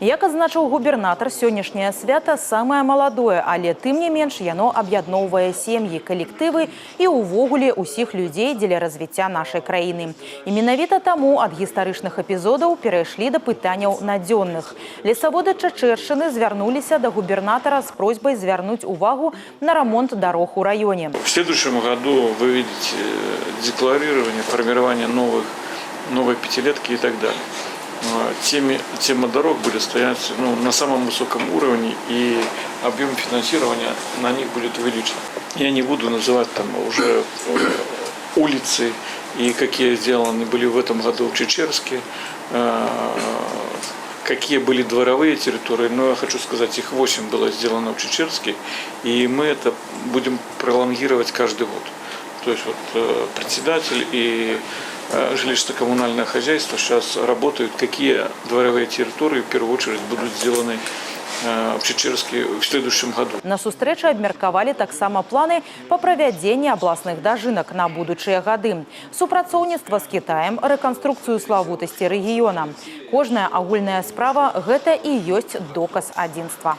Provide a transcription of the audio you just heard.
Як адзначыў губернатар, сённяшняе свята самае маладое, але тым не менш яно аб'ядноўвае сем'і, калектывы і ўвогуле ўсіх людзей дзеля развіцця нашай краіны. І менавіта таму ад гістарычных эпізодаў перайшлі да пытанняў надзённых. Лесаводы Чачэршчыны звярнуліся да губернатара с просьбой звярнуць увагу на ремонт дорог у районе. В следующем году вы видите декларирование, формирование новой пятилетки и так далее. Тема дорог будет стоять на самом высоком уровне, и объем финансирования на них будет увеличен. Я не буду называть там уже улицы и какие сделаны были в этом году в Чечерске, какие были дворовые территории, но я хочу сказать, их 8 было сделано в Чечерске, и мы это будем пролонгировать каждый год. То есть вот председатель и жилищно-коммунальное хозяйство сейчас работают, какие дворовые территории в первую очередь будут сделаны в Чечерске в следующем году. На сустрэчы абмеркавалі таксама планы па правядзенні абласных дажынак на будучыя гады. Супрацоўніцтва з Кітаем, рэканструкцыю славутасці рэгіёна. Кожная агульная справа – гэта і ёсць доказ адзінства.